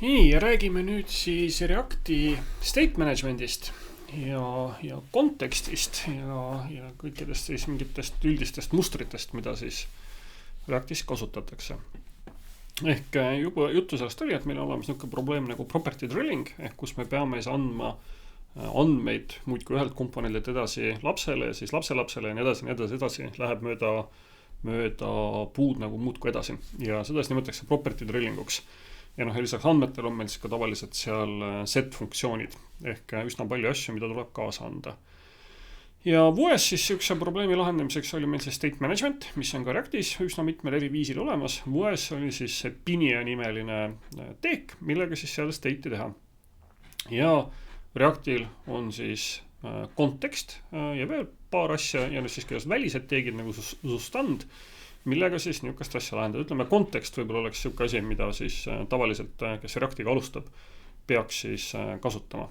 Nii, ja räägime nüüd siis Reacti state management'ist ja kontekstist ja kõikidest siis mingitest üldistest mustritest, mida siis Reactis kasutatakse. Ehk juba juttu sellest oli, et meil on olemas niisugune probleem nagu property drilling, ehk kus me peame siis andma andmeid muudkui ühelt komponendilt edasi lapsele ja siis lapselapsele ja nii edasi, läheb mööda puud nagu muudkui edasi. Ja seda siis nimetatakse property drilling uks. Ja lisaks andmetel on meil siis ka tavaliselt seal set funktsioonid ehk üsna palju asju, mida tuleb kaasa anda. Ja Vues siis sihukese probleemi lahendamiseks oli meil see state management, mis on ka Reactis üsna mitmel eri viisil olemas. Vues oli siis see Pinia nimeline teek, millega siis seal state'i teha. Ja Reactil on siis kontekst ja veel paar asja ja siis ka välised teegid nagu sustand, millega siis niisugust asja lahendada. Ütleme, kontekst võib-olla oleks niisugune asi, mida siis tavaliselt, kes Reactiga alustab, peaks siis kasutama.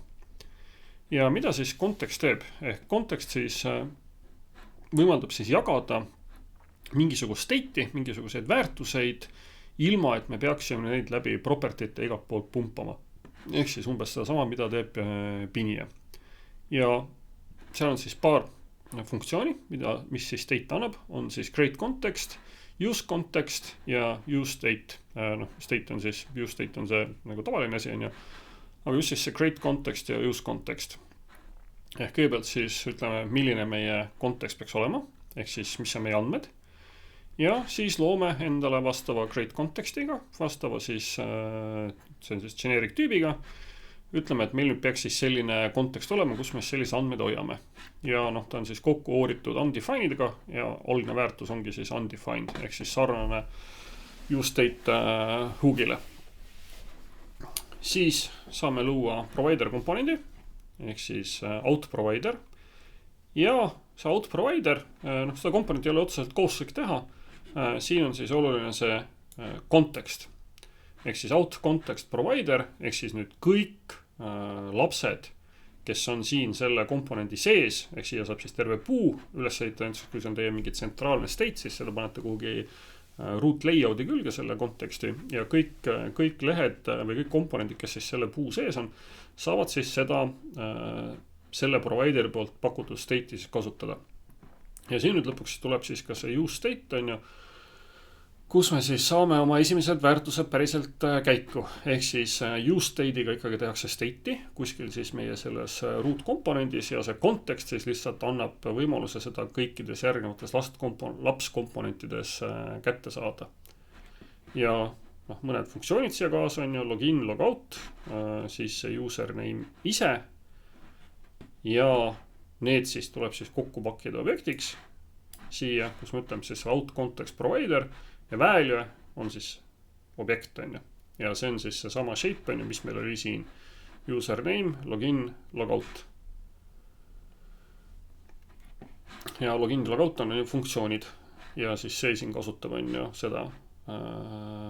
Ja mida siis kontekst teeb? Ehk kontekst siis võimaldab siis jagada mingisugust state'i, mingisuguseid väärtuseid, ilma et me peaksime neid läbi property'te igalt poolt pumpama. Ehk siis umbes seda sama, mida teeb Pinia. Ja seal on siis paar funktsiooni, mis siis state annab, on siis create context, use context ja use state. State on siis, use state on see nagu tavaline asi, aga just siis see create context ja use context. Ehk kõigepealt siis ütleme, milline meie kontekst peaks olema, ehk siis mis on meie andmed. Ja siis loome endale vastava create contextiga, vastava siis, see on siis generic tüübiga. Ütleme, et meil nüüd peaks siis selline kontekst olema, kus me sellise andmeid hoiame. Ja ta on siis kokku ooritud undefined'iga ja algne väärtus ongi siis undefined, ehk siis sarnane use state hookile. Siis saame luua provider komponendi, ehk siis out provider. Ja see out provider, seda komponenti ei ole otseselt kohustuslik teha. Siin on siis oluline see kontekst. Ehk siis out context provider, ehk siis nüüd kõik lapsed, kes on siin selle komponendi sees, ehk siia saab siis terve puu üles ehitada, kui see on teie mingi tsentraalne state, siis seda panete kuhugi root layout'i külge selle konteksti ja kõik lehed või kõik komponendid, kes siis selle puu sees on, saavad siis seda selle provideri poolt pakutud state'i siis kasutada. Ja siin nüüd lõpuks tuleb siis ka see use state on ju, kus me siis saame oma esimesed väärtused päriselt käiku. Ehk siis use state'iga ikkagi tehakse state'i kuskil siis meie selles root komponendis ja see kontekst siis lihtsalt annab võimaluse seda kõikides järgnevates lapskomponentides kätte saada. Ja mõned funktsioonid siia kaasa on ju login, logout, siis see username ise ja need siis tuleb siis kokku pakkida objektiks siia, kus me ütleme siis out context provider ja value on siis objekt on ju. Ja see on siis see sama shape on ju, mis meil oli siin. Username, login, logout. Ja login, logout on ju funktsioonid. Ja siis see siin kasutab on ju seda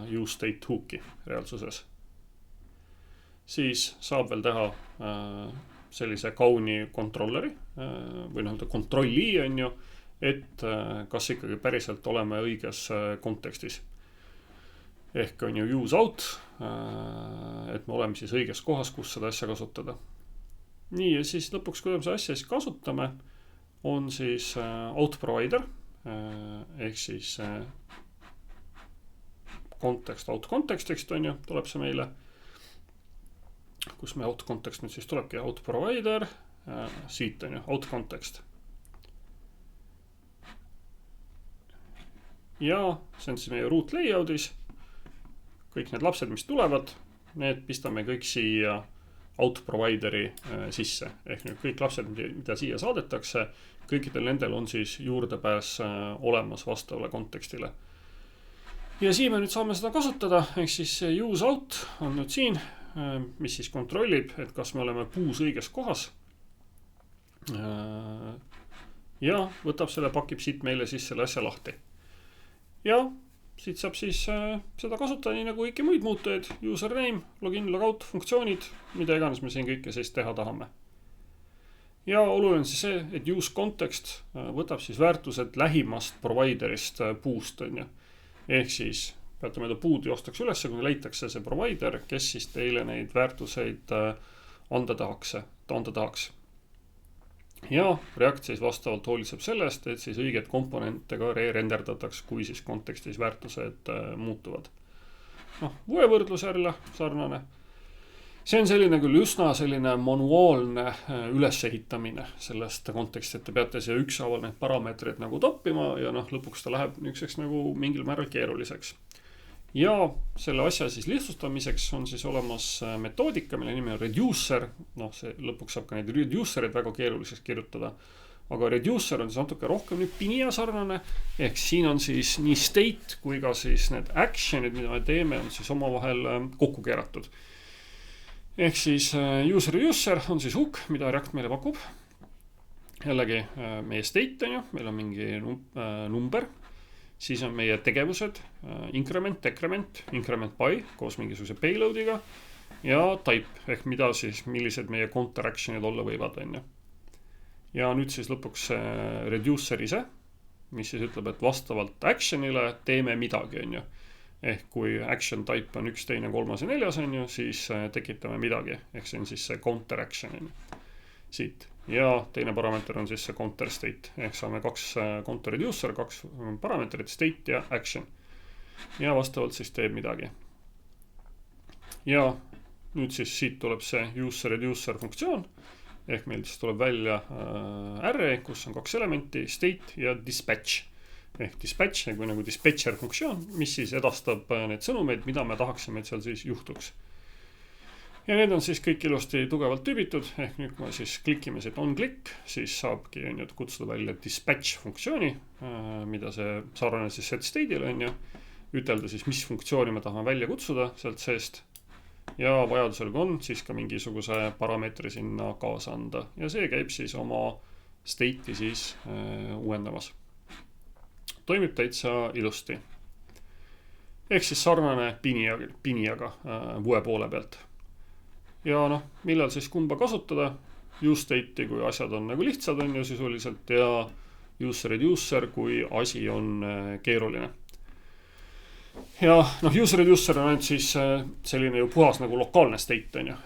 use state hook'i reaalsuses. Siis saab veel teha sellise kauni kontrolleri või kontrolli on ju, et kas ikkagi päriselt oleme õiges kontekstis. Ehk on ju use out, et me oleme siis õiges kohas, kus seda asja kasutada. Nii, ja siis lõpuks, kui me seda asja siis kasutame, on siis out provider, ehk siis kontekst, out kontekstist on ju, tuleb see meile, kus me out kontekst nüüd siis tulebki out provider, siit on ju, out kontekst. Ja see on siis meie root layout'is. Kõik need lapsed, mis tulevad, need pistame kõik siia out provideri sisse. Ehk nüüd kõik lapsed, mida siia saadetakse, kõikidel nendel on siis juurdepääs olemas vastavale kontekstile. Ja siin me nüüd saame seda kasutada, ehk siis use out on nüüd siin, mis siis kontrollib, et kas me oleme puus õiges kohas. Ja võtab selle, pakib siit meile siis selle asja lahti. Ja siit saab siis seda kasutada nii nagu kõiki muid muutujaid, username, login, logout, funktsioonid, mida iganes me siin kõike siis teha tahame. Ja oluline siis see, et use context võtab siis väärtused lähimast providerist puust on ju. Ehk siis peate mööda puud joostaks üles, kuni leitakse see provider, kes siis teile neid väärtuseid anda tahaks. Ja React siis vastavalt hoolitseb sellest, et siis õiged komponente ka re-renderdataks, kui siis kontekstis väärtused muutuvad. Vue võrdlus jälle sarnane. See on selline küll üsna selline manuaalne ülesehitamine sellest konteksti, et te peate siia ükshaaval need parameetrid nagu toppima ja lõpuks ta läheb niiseks nagu mingil määral keeruliseks. Ja selle asja siis lihtsustamiseks on siis olemas metoodika, mille nimi on reducer. See lõpuks saab ka neid reducerid väga keeruliseks kirjutada. Aga reducer on siis natuke rohkem nüüd Pinia sarnane, ehk siin on siis nii state kui ka siis need actionid, mida me teeme, on siis omavahel kokku keeratud. Ehk siis user on siis hook, mida React meile pakub. Jällegi meie state on ju, meil on mingi number, siis on meie tegevused, increment, decrement, increment by koos mingisuguse payloadiga ja type ehk mida siis, millised meie counter actionid olla võivad on ju. Ja nüüd siis lõpuks reducer ise, mis siis ütleb, et vastavalt actionile teeme midagi on ju. Ehk kui action type on 1, 2, 3 ja 4 on ju, siis tekitame midagi. Ehk see on siis see counter action on ju. Siit. Ja teine parameeter on siis see counter state. Ehk saame 2 counter reducer, 2 parameetrit, state ja action. Ja vastavalt siis teeb midagi. Ja nüüd siis siit tuleb see user reducer funktsioon. Ehk meil siis tuleb välja array, kus on 2 elementi, state ja dispatch. Ehk dispatch nagu dispatcher funktsioon, mis siis edastab need sõnumeid, mida me tahaksime, et seal siis juhtuks. Ja need on siis kõik ilusti tugevalt tüübitud, ehk nüüd kui me siis klikime siit on-click, siis saabki kutsuda välja dispatch funktsiooni, mida see sarnane siis set state'ile on ju, ütelda siis, mis funktsiooni me tahame välja kutsuda sealt seest. Ja vajadusel on siis ka mingisuguse parameetri sinna kaasa anda. Ja see käib siis oma state'i siis uuendamas. Toimib täitsa ilusti. Ehk siis sarnane Piniaga Vue poole pealt. Ja millal siis kumba kasutada? Use state'i, kui asjad on nagu lihtsad on ju sisuliselt ja use reducer, kui asi on keeruline. Ja user reducer on ainult siis selline ju puhas nagu lokaalne state on ju,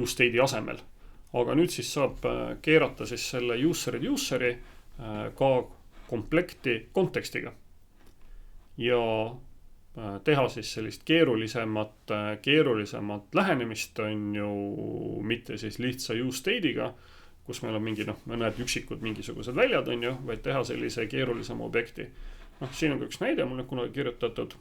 use state'i asemel. Aga nüüd siis saab keerata siis selle user reduceri ka komplekti kontekstiga. Ja teha siis sellist keerulisemat lähenemist on ju mitte siis lihtsa use state'iga, kus meil on mingi mõned üksikud mingisugused väljad on ju, vaid teha sellise keerulisema objekti. Siin on ka üks näide, mul on kunagi kirjutatud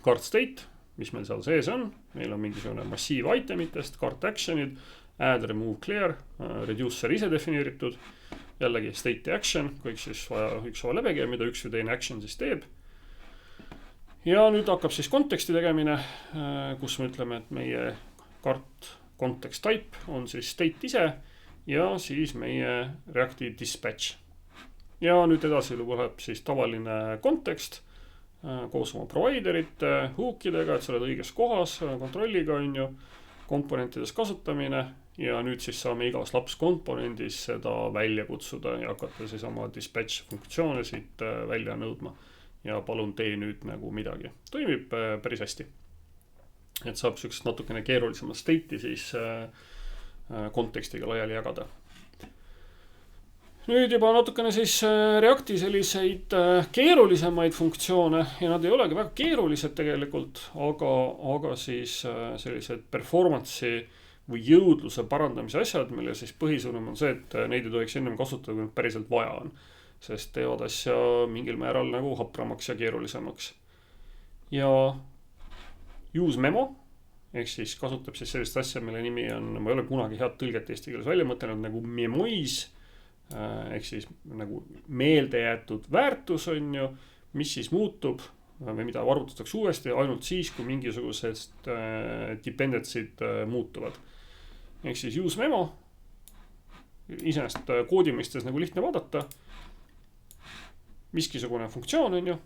cart state, mis meil seal sees on. Meil on mingisugune massiiv itemitest, cart actionid, add, remove, clear, reducer ise defineeritud, jällegi state ja action, kõik siis vaja ükshaaval läbi, mida üks või teine action siis teeb. Ja nüüd hakkab siis konteksti tegemine, kus me ütleme, et meie cart context type on siis state ise ja siis meie Reacti dispatch. Ja nüüd edasi tuleb siis tavaline kontekst koos oma providerite, hookidega, et sa oled õiges kohas, kontrolliga on ju, komponentides kasutamine ja nüüd siis saame igas laps komponendis seda välja kutsuda ja hakata siis oma dispatch funktsioone siit välja nõudma. Ja palun tee nüüd nagu midagi. Toimib päris hästi. Et saab sükest natukene keerulisemat state'i siis kontekstiga laiali jagada. Nüüd juba natukene siis Reacti selliseid keerulisemaid funktsioone ja nad ei olegi väga keerulised tegelikult, aga siis sellised performance'i või jõudluse parandamise asjad, mille siis põhisõnum on see, et neid ei tohiks ennem kasutada, kui nad päriselt vaja on, sest teevad asja mingil määral nagu hapramaks ja keerulisemaks. Ja use memo, ehk siis kasutab siis sellist asja, mille nimi on, ma ei ole kunagi head tõlget eesti keeles välja mõtelnud, nagu memoise, ehk siis nagu meelde jäetud väärtus on ju, mis siis muutub või mida arvutatakse uuesti ainult siis, kui mingisugusest dependency'd muutuvad. Ehk siis use memo, iseenesest koodimõistes nagu lihtne vaadata, miskisugune funktsioon on ju,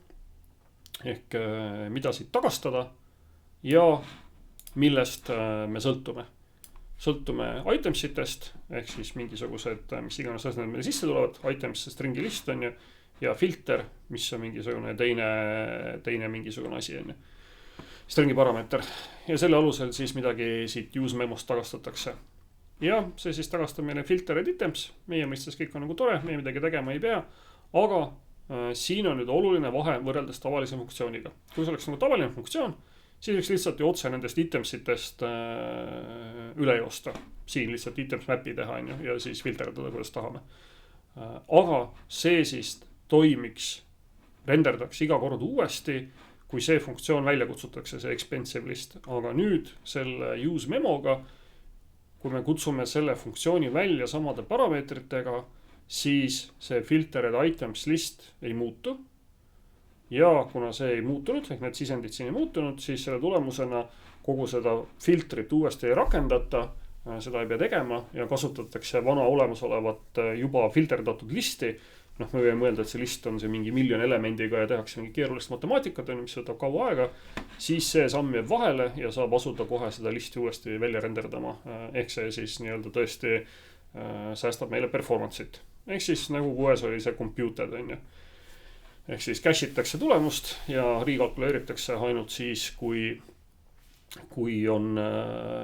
ehk mida siit tagastada ja millest me sõltume. Sõltume itemsitest, ehk siis mingisugused, mis iganes asjad meile sisse tulevad, items stringi list on ju, ja filter, mis on mingisugune teine mingisugune asi, on ju. Stringi parameeter. Ja selle alusel siis midagi siit use memost tagastatakse. Ja see siis tagastab meile filtered items. Meie mõistes kõik on nagu tore, meie midagi tegema ei pea. Aga siin on nüüd oluline vahe võrreldes tavalise funktsiooniga. Kui see oleks nagu tavaline funktsioon, siis võiks lihtsalt ju otse nendest itemsitest üle joosta. Siin lihtsalt items map'i teha on ju, ja siis filterdada, kuidas tahame. Aga see siis toimiks, renderdaks iga kord uuesti, kui see funktsioon välja kutsutakse, see expensive list. Aga nüüd selle use memoga, kui me kutsume selle funktsiooni välja samade parameetritega, siis see filtered items list ei muutu. Ja kuna see ei muutunud, ehk need sisendid siin ei muutunud, siis selle tulemusena kogu seda filtrit uuesti ei rakendata, seda ei pea tegema ja kasutatakse vana olemasolevat juba filterdatud listi. Me võime mõelda, et see list on see mingi miljon elemendiga ja tehakse mingi keerulist matemaatikat, mis võtab kaua aega, siis see samm jääb vahele ja saab asuda kohe seda listi uuesti välja renderdama. Ehk see siis nii-öelda tõesti säästab meile performance'it. Ehk siis nagu QS oli see computed, on ju. Ehk siis cache'itakse tulemust ja rekalkuleeritakse ainult siis, kui on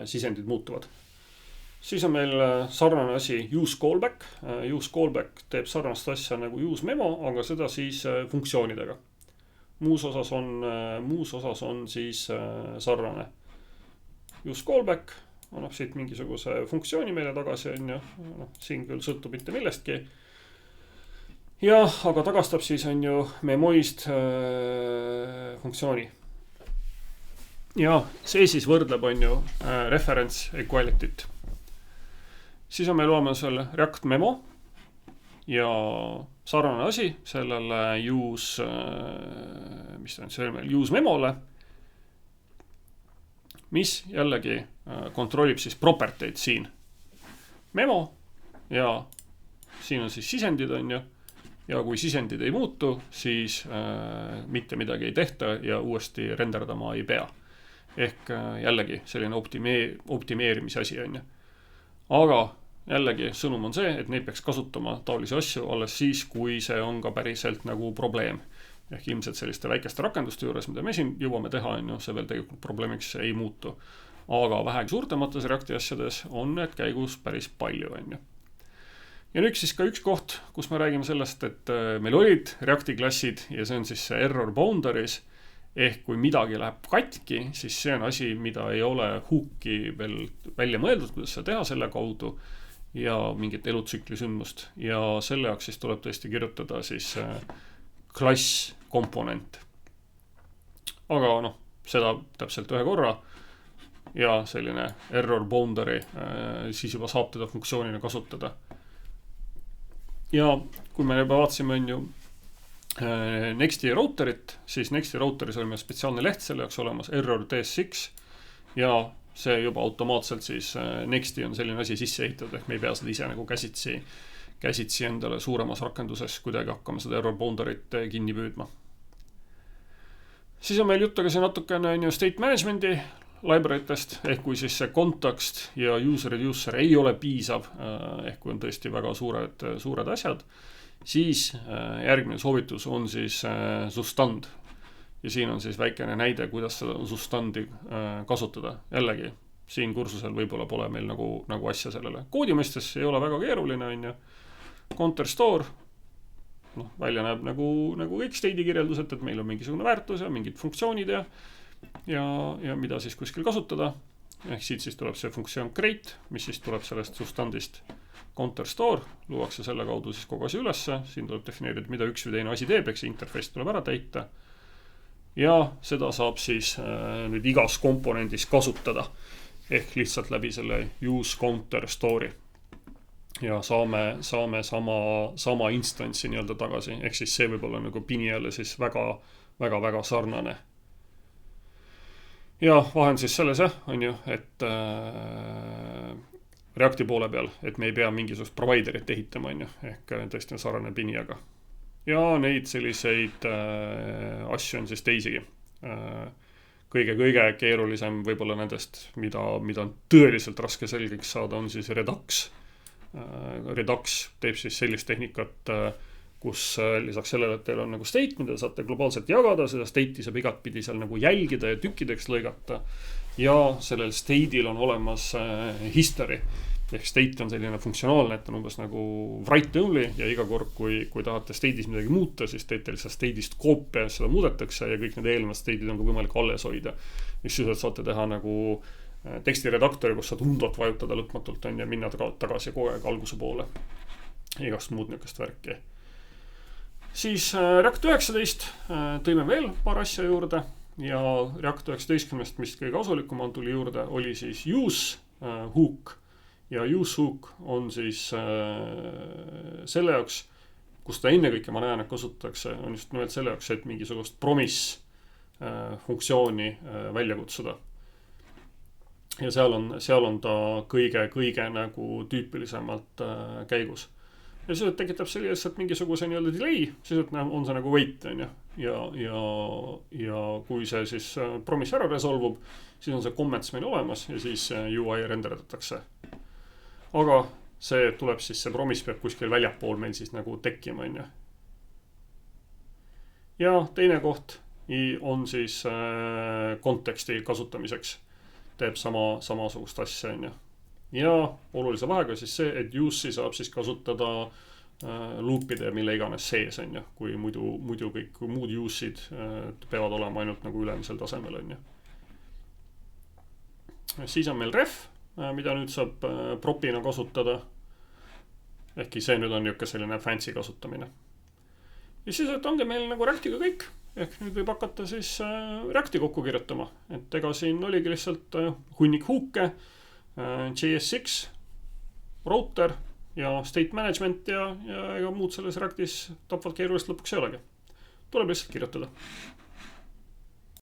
sisendid muutuvad. Siis on meil sarnane asi use callback. Use callback teeb sarnast asja nagu use memo, aga seda siis funktsioonidega. Muus osas on siis sarnane. Use callback annab siit mingisuguse funktsiooni meile tagasi, on ju. Siin küll sõltub mitte millestki. Ja, aga tagastab siis on ju memoist funktsiooni. Ja see siis võrdleb on ju reference equality't. Siis on meil olemas seal React memo ja sarnane asi sellele use memole, mis jällegi kontrollib siis properteid siin. Memo ja siin on siis sisendid on ju ja kui sisendid ei muutu, siis mitte midagi ei tehta ja uuesti renderdama ei pea. Ehk jällegi selline optimeerimise asi on ju. Aga jällegi sõnum on see, et neid peaks kasutama taolisi asju alles siis, kui see on ka päriselt nagu probleem. Ehk ilmselt selliste väikeste rakenduste juures, mida me siin jõuame teha, on ju, see veel tegelikult probleemiks ei muutu. Aga vähegi suurtemates Reacti asjades on need käigus päris palju, on ju. Ja nüüd siis ka üks koht, kus me räägime sellest, et meil olid Reacti klassid ja see on siis see error boundaries. Ehk kui midagi läheb katki, siis see on asi, mida ei ole hooki veel välja mõeldud, kuidas seda teha selle kaudu ja mingit elutsükli sündmust. Ja selle jaoks siis tuleb tõesti kirjutada siis klass komponent. Aga seda täpselt ühe korra ja selline error boundary siis juba saab teda funktsioonina kasutada. Ja kui me juba vaatasime on ju Nexti routerit, siis Nexti routeris oli meil spetsiaalne leht selle jaoks olemas, error ds6 ja see juba automaatselt siis Nexti on selline asi sisse ehitatud, ehk me ei pea seda ise nagu käsitsi endale suuremas rakenduses kuidagi hakkama seda error boundary't kinni püüdma. Siis on meil juttu ka see natukene state management'i library'test, ehk kui siis see context ja user ei ole piisav, ehk kui on tõesti väga suured asjad, siis järgmine soovitus on siis sustand. Ja siin on siis väikene näide, kuidas seda sustandi kasutada. Jällegi, siin kursusel võib-olla pole meil nagu asja sellele. Koodi mõistes ei ole väga keeruline, on ju. Counter store, välja näeb nagu kõik state'i kirjeldused, et meil on mingisugune väärtus ja mingid funktsioonid ja mida siis kuskil kasutada. Ehk siit siis tuleb see funktsioon create, mis siis tuleb sellest sustandist counter store, luuakse selle kaudu siis kogu asi ülesse, siin tuleb defineerida, mida üks või teine asi teeb, eks interface tuleb ära täita. Ja seda saab siis nüüd igas komponendis kasutada, ehk lihtsalt läbi selle use counter store'i. Ja saame sama instantsi nii-öelda tagasi, ehk siis see võib olla nagu Piniale siis väga sarnane. Ja vahe on siis selles, on ju, et Reacti poole peal, et me ei pea mingisugust providerit ehitama, on ju, ehk tõesti on sarnane Piniaga. Ja neid selliseid asju on siis teisigi. Kõige keerulisem võib-olla nendest, mida on tõeliselt raske selgeks saada, on siis Redux. Redux teeb siis sellist tehnikat, kus lisaks sellele, et teil on nagu state, mida saate globaalselt jagada, seda state'i saab igatpidi seal nagu jälgida ja tükkideks lõigata. Ja sellel state'il on olemas history. Ehk state on selline funktsionaalne, et on umbes nagu write only ja iga kord, kui tahate state'is midagi muuta, siis teete lihtsalt state'ist koopia, seda muudetakse ja kõik need eelnevad state'id on ka võimalik alles hoida. Mis siis, et saate teha nagu tekstiredaktori, kus saad undot vajutada lõpmatult on ja minna tagasi kogu aeg alguse poole. Igast muud niukest värki. Siis React 19 tõime veel paar asja juurde ja React 19, mis kõige kasulikum on tuli juurde, oli siis use hook. Ja use hook on siis selle jaoks, kus ta enne kõike ma näen, et kasutatakse, on just nimelt selle jaoks, et mingisugust promise funktsiooni välja kutsuda. Ja seal on ta kõige nagu tüüpilisemalt käigus. Ja siis tekitab see lihtsalt mingisuguse nii-öelda delay, siis on see nagu wait, on ju. Ja kui see siis promise ära resolvub, siis on see comments meil olemas ja siis UI renderdatakse. Aga see tuleb siis, see promise peab kuskil väljapool meil siis nagu tekkima, on ju. Ja teine koht on siis konteksti kasutamiseks. Teeb samasugust asja, on ju. Ja olulise vahega siis see, et use'i saab siis kasutada loopide, mille iganes sees, on ju. Kui muidu kõik muud use'id peavad olema ainult nagu ülemisel tasemel, on ju. Siis on meil ref, mida nüüd saab propina kasutada. Ehkki see nüüd on niuke selline fancy kasutamine. Ja siis, et ongi meil nagu Reactiga kõik. Ehk nüüd võib hakata siis Reacti kokku kirjutama. Et ega siin oligi lihtsalt hunnik huuke, JS6, router ja state management ja ega muud selles Reactis tapvalt keerulist lõpuks ei olegi. Tuleb lihtsalt kirjutada.